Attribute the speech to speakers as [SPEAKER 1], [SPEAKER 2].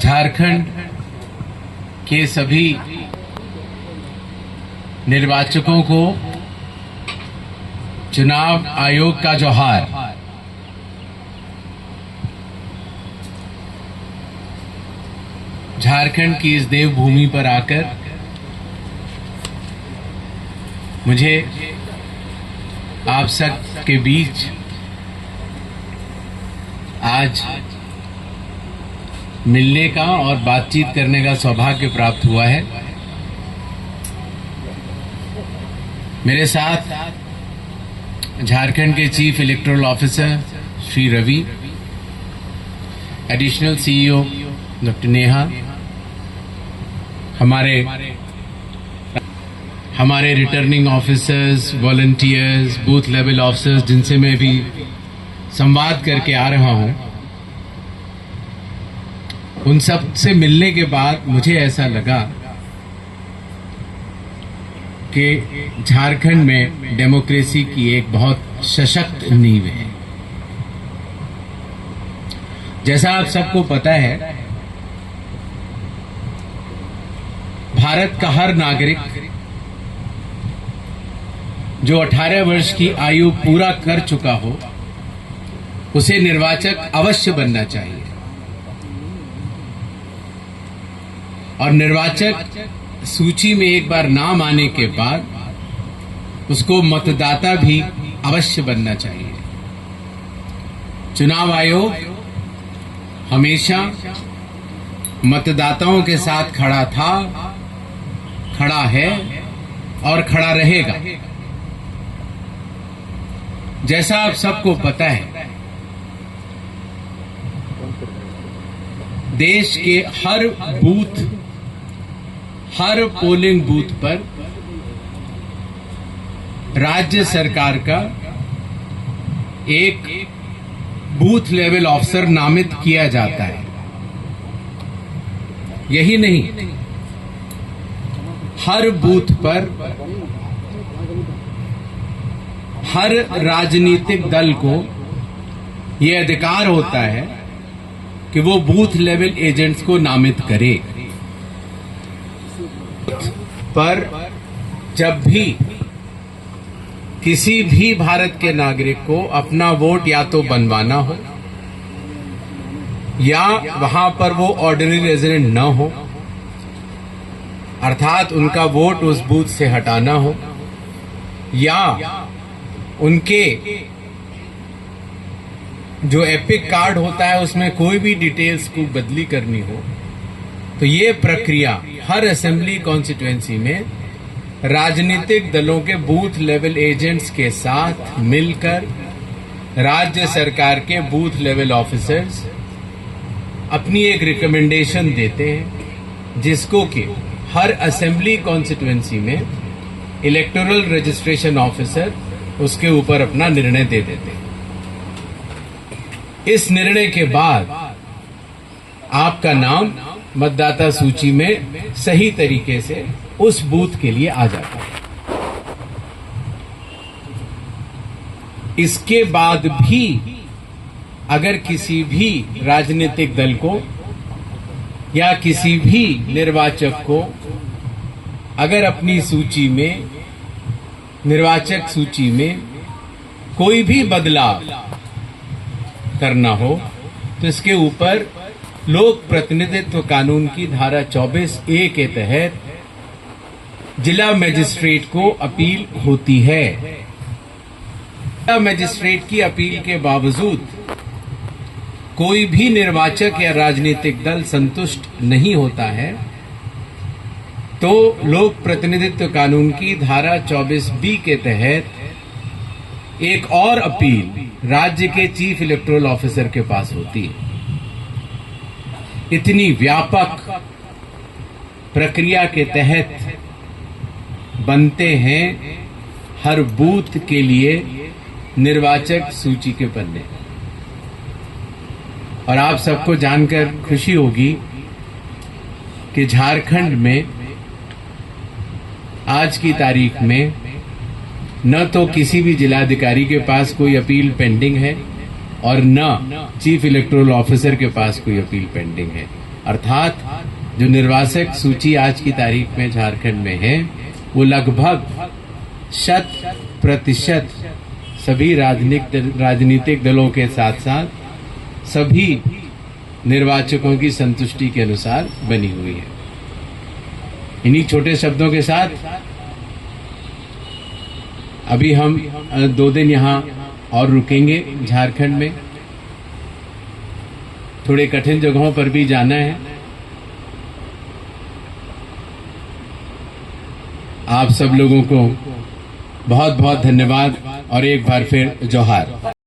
[SPEAKER 1] झारखंड के सभी निर्वाचकों को चुनाव आयोग का जोहार। झारखंड की इस देवभूमि पर आकर मुझे आप सब के बीच आज मिलने का और बातचीत करने का सौभाग्य प्राप्त हुआ है। मेरे साथ झारखंड के chief electoral officer Shri Ravi, additional CEO doctor Neha, हमारे returning officers, volunteers, booth level officers जिनसे मैं भी संवाद करके आ रहा हूं, उन सब से मिलने के बाद मुझे ऐसा लगा कि झारखंड में डेमोक्रेसी की एक बहुत सशक्त नींव है। जैसा आप सबको पता है, भारत का हर नागरिक जो 18 वर्ष की आयु पूरा कर चुका हो, उसे निर्वाचक अवश्य बनना चाहिए। और निर्वाचक सूची में एक बार नाम आने के बाद उसको मतदाता भी अवश्य बनना चाहिए। चुनाव आयोग हमेशा मतदाताओं के साथ खड़ा था, खड़ा है और खड़ा रहेगा। जैसा आप सबको पता है, देश के हर बूथ, हर पोलिंग बूथ पर राज्य सरकार का एक बूथ लेवल ऑफिसर नामित किया जाता है। यही नहीं, हर बूथ पर हर राजनीतिक दल को यह अधिकार होता है कि वो बूथ लेवल एजेंट्स को नामित करे। पर जब भी किसी भी भारत के नागरिक को अपना वोट या तो बनवाना हो या वहां पर वो ऑर्डिनरी रेजिडेंट न हो, अर्थात उनका वोट उस बूथ से हटाना हो, या उनके जो एपिक कार्ड होता है उसमें कोई भी डिटेल्स को बदली करनी हो, तो ये प्रक्रिया हर असेंबली कॉन्स्टिट्यूएंसी में राजनीतिक दलों के बूथ लेवल एजेंट्स के साथ मिलकर राज्य सरकार के बूथ लेवल ऑफिसर्स अपनी एक रिकमेंडेशन देते हैं, जिसको कि हर असेंबली कॉन्स्टिट्यूएंसी में इलेक्टोरल रजिस्ट्रेशन ऑफिसर उसके ऊपर अपना निर्णय दे देते हैं। इस निर्णय के बाद आपका नाम मतदाता सूची में सही तरीके से उस बूथ के लिए आ जाता है। इसके बाद भी अगर किसी भी राजनीतिक दल को या किसी भी निर्वाचक को अगर अपनी सूची में, निर्वाचक सूची में कोई भी बदलाव करना हो, तो इसके ऊपर लोक प्रतिनिधित्व कानून की धारा 24A के तहत जिला मजिस्ट्रेट को अपील होती है। जिला मजिस्ट्रेट की अपील के बावजूद कोई भी निर्वाचक या राजनीतिक दल संतुष्ट नहीं होता है, तो लोक प्रतिनिधित्व कानून की धारा 24B के तहत एक और अपील राज्य के चीफ इलेक्टोरल ऑफिसर के पास होती है। इतनी व्यापक प्रक्रिया के तहत बनते हैं हर बूथ के लिए निर्वाचक सूची के पन्ने। और आप सबको जानकर खुशी होगी कि झारखंड में आज की तारीख में न तो किसी भी जिलाधिकारी के पास कोई अपील पेंडिंग है और न चीफ इलेक्टोरल ऑफिसर के पास कोई अपील पेंडिंग है। अर्थात जो निर्वाचक सूची आज की तारीख में झारखंड में है वो लगभग 100% सभी राजनीतिक दलों के साथ साथ सभी निर्वाचकों की संतुष्टि के अनुसार बनी हुई है। इन्हीं छोटे शब्दों के साथ अभी हम 2 दिन यहाँ और रुकेंगे झारखंड में। थोड़े कठिन जगहों पर भी जाना है। आप सब लोगों को बहुत बहुत धन्यवाद और एक बार फिर जोहार।